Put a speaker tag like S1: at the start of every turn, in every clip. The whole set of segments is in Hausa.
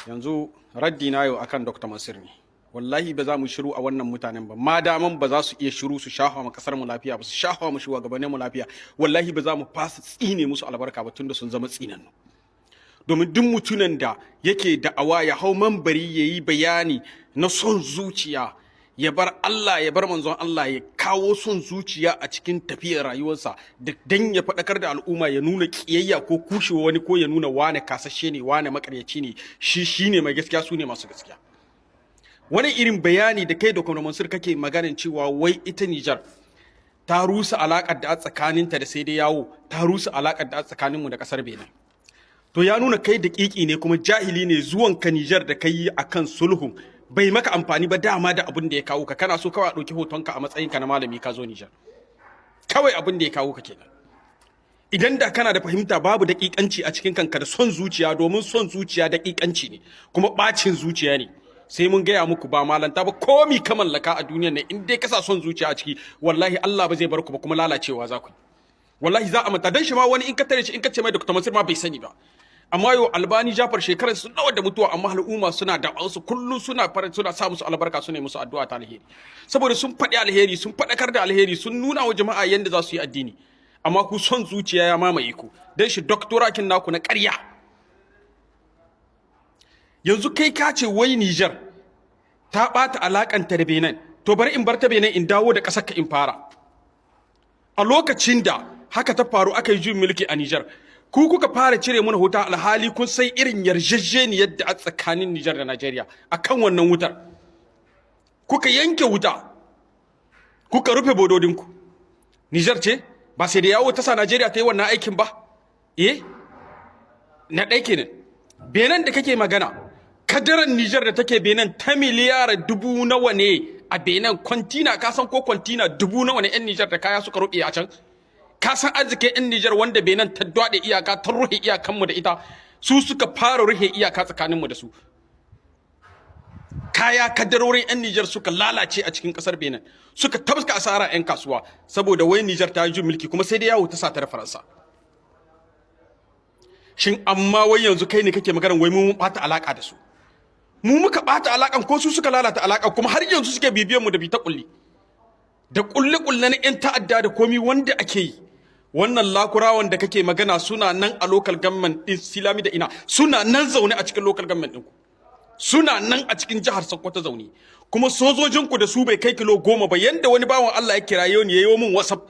S1: yanzu raddi na yau akan Dr. Mansur ne. Wallahi ba za mu shiru a wannan mutanen ba. Ma daman ba za su iya shiru su shahawa mu kasar mu lafiya ba, su shahawa mu shugabannin mu lafiya. Wallahi ba za mu fasa tsine musu albarka ba tunda sun zama tsinannu. Domin duk mutunan da yake da'awa ya hau mambari yayi bayani na son zuciya, ya bar Allah ya bar manzon Allah ya kawo son zuciya a cikin tafiyar rayuwarsa dan ya faɗakar da al'umma, ya nuna kiyayya ko kushewa wani ko ya nuna wane kasashe ne wane makaryaci ne shi ne mai gaskiya su ne masu gaskiya. Wani irin bayani da kai Dr. Mansur kake maganin cewa wai ita Nijar ta rusa alaƙar da tsakaninta da sai dai yawo, ta rusa alaƙar da tsakaninmu da ƙasar Benin. To ya nuna kai daƙiƙi ne kuma jahili ne, zuwan ka Nijar da kai akan sulhun bai maka amfani ba, dama da abin da ya kawo ka. Kana so kawai a ɗauki hotonka a matsayinka na malami ka zo Nijar. Kawai abin da ya kawo ka kenan. Idan da kana da fahimta babu daƙiƙanci a cikin kanka da son zuciya, domin son zuciya daƙiƙanci ne kuma ɓacin zuciya ne. Sai mun gaya muku ba malanta ba, komi ka mallaka a duniyar nan in dai ka sa son zuciya a ciki, wallahi Allah ba zai bar ku ba kuma lalacewa za ku yi. Wallahi za a manta, dan shi ma wani in ka tare shi in ka ce mai Dr. Mansur ma bai sani ba. Amma yau Albani Jafar shekarar su nawa da mutuwa, amma al'umma suna da su kullum suna sa musu albarka, suna musu addu'a ta alheri, saboda sun faɗi alheri, sun faɗakar da alheri, sun nuna wa jama'a yanda za su yi addini. Amma ku son zuciya ya mamaye ku, dan shi doktorakin naku na ƙarya. Yanzu kai ka ce wai Niger ta ɓata alakanta da Benin, to bari in bar ta Benin in dawo da ƙasar ka in fara. A lokacin da haka ta faru aka yi juyin mulki a Niger, ku kuka fara cire mana wuta, alhali kun sai irin yarjejeniyar da a tsakanin Nijar da Najeriya akan wannan wutar. Kuka yanke wuta, kuka rufe bododinku. Nijar ce ba sai da yawo ta sa Najeriya ta yi wannan aikin ba? Na ɗaya kenan. Benin da kake magana, kadaran Nijar da take Benin ta miliyar dubu nawa ne a Benin? Kwantina, ka san ko kwantina dubu nawa ne 'yan Nijar da kaya suka ruɓe a can? Ka san arzikin 'yan Nijar wanda Benin ta dwaɗe iyaka, ta ruhe iyakanmu da ita, su suka fara ruhe iyaka tsakaninmu da su. Kaya kadarorin 'yan Nijar suka lalace a cikin ƙasar Benin, suka tabska asara 'yan kasuwa, saboda wai Nijar ta yi mulki kuma sai dai yawo ta sa ta da Faransa. Shin amma wai yanzu kai ne kake magana wai mun ɓata alaƙa da su? Mu muka ɓata alaƙan ko su suka lalata alaƙa, kuma har yanzu suke bibiyan mu da bi ta ƙulli. Da ƙulle-ƙulle na 'yan ta'adda da komi wanda ake yi. Wannan lakurawan da kake magana suna nan a local government din Silami da ina, suna nan zaune a cikin local government ɗinku, suna nan a cikin jihar Sokoto zaune, kuma sojojinku da su bai kai kilo 10 ba. Yanda wani bawan Allah ya kiraye ni yayi min WhatsApp,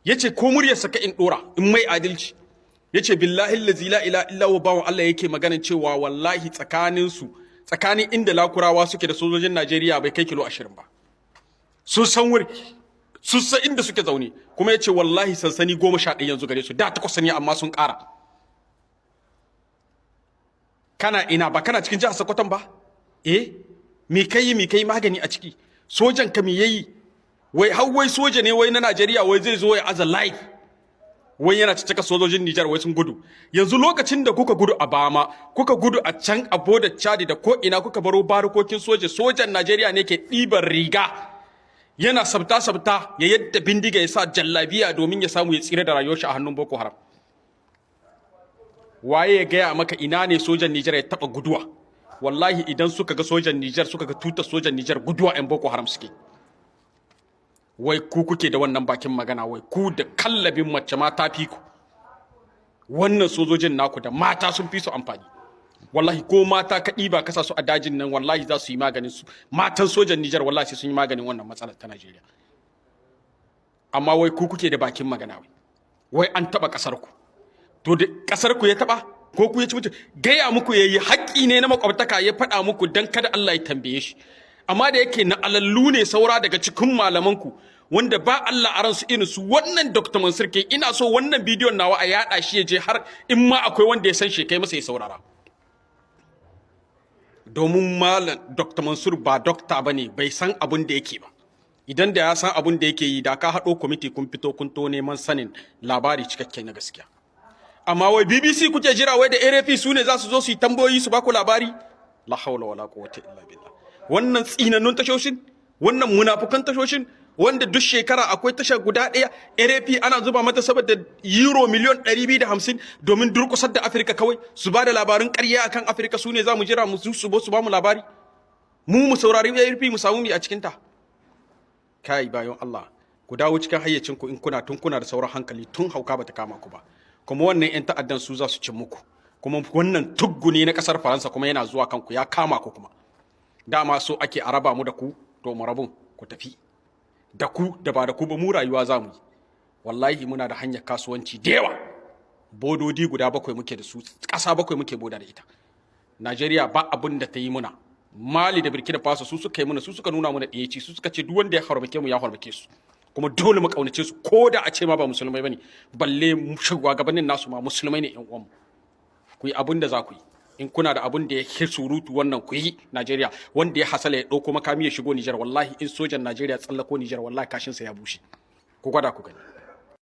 S1: yace ko muryar saka in dora in mai adalci, yace billahi allazi la ilaha illa huwa, bawan Allah yake maganan cewa wallahi tsakanin inda lakurawa suke da sojojin Najeriya bai kai kilo 20 ba. Sun san wuri, sun san inda suke zaune, kuma ya ce wallahi sansani 11 yanzu gare su, da 8 ne amma sun ƙara. Kana ina ba kana cikin jihar Sokoton ba? Me kai magani a ciki? Sojan ka me yayi? Wai har wai soja ne wai na Najeriya wai zai zo ya aza live, wai yana cika sojojin Nijar wai sun gudu. Yanzu lokacin da kuka gudu a Bama, kuka gudu a can a bodar Chad da ko ina kuka baro barukokin sojan Najeriya ne ke ɗiban riga, yana sabta ya yadda bindiga ya sa jallabiya domin ya samu ya tsira da rayuwar shi a hannun Boko Haram. Waye ya gaya maka ina ne sojan Nijar ya taba guduwa? Wallahi idan suka ga sojan Nijar, suka ga tutar sojan Nijar, guduwa 'yan Boko Haram suke. Wai ku kuke da wannan bakin magana, wai ku da kallabin mace ma ta fi ku. Wannan sojojin naku da mata sun fi su amfani. Wallahi ko mata ka ɗiba kasa su a dajin nan, wallahi za su yi maganin su. Matan sojan Nijar wallahi sai sun yi maganin wannan matsalar ta Najeriya. Amma wai ku kuke da bakin magana, wai an taɓa ƙasar ku. To da ƙasar ku ya taɓa ko ku ya ci mutu? Gaya muku yayi, haƙƙi ne na makwabtaka ya faɗa muku dan kada Allah ya tambaye shi. Amma da yake na alallu ne saura daga cikin malaman ku, wanda ba Allah a ransu irin su wannan Dr. Mansur ke, ina so wannan bidiyon nawa a yaɗa shi ya je har in ma akwai wanda ya san shi kai masa ya saurara. Domin malam Dr. Mansur ba dokta ba ne, bai san abin da yake ba. Idan da ya san abin da yake yi, da ka haɗo kwamiti kun fito kun to neman sanin labari cikakke na gaskiya. Amma wai BBC kuke jira, wai da RFI su ne za su zo su yi tambayoyi su baku labari? La haula wala quwwata illa billah. Wannan tsinannun tashoshin, wannan munafukan tashoshin, wanda duk shekara akwai tashar guda ɗaya RFI ana zuba mata saboda euro miliyon 250 domin durƙusar da Afirka kawai su ba da labarin ƙarya akan Afirka su ne za mu jira su ba mu labari mu saurari RFI mu samu mi a cikinta. Kai bayan Allah ku dawo cikin hayyacinku in kuna da sauran hankali tun hauka bata kama ku ba, kuma wannan 'yan ta'addan su za su cin muku, kuma wannan tuggu ne na ƙasar Faransa kuma yana zuwa kanku ya kama ku, kuma dama so ake a raba mu da ku to mu rabun ku tafi da ku da ba da ku ba mu rayuwa za mu yi. Wallahi muna da hanyar kasuwanci da yawa, bododi guda 7 muke da su, ƙasa 7 muke boda da ita. Najeriya ba abin da ta yi muna. Mali da Burkina Faso su suka yi muna, su suka nuna muna ɗiyaci, su suka ce duk wanda ya harbake mu ya harbake su, kuma dole mu kaunace su ko da a ce ma ba musulmai bane, balle shugabannin nasu ma musulmai ne ƴan uwanmu. Ku yi abin da za ku yi. In kuna da abin da ya surutu wannan ku yi. Najeriya wanda ya hasala ya ɗauko makami ya shigo Nijar, wallahi in sojan Najeriya tsallako Nijar wallahi kashinsa ya bushe. Ku gwada ku gani.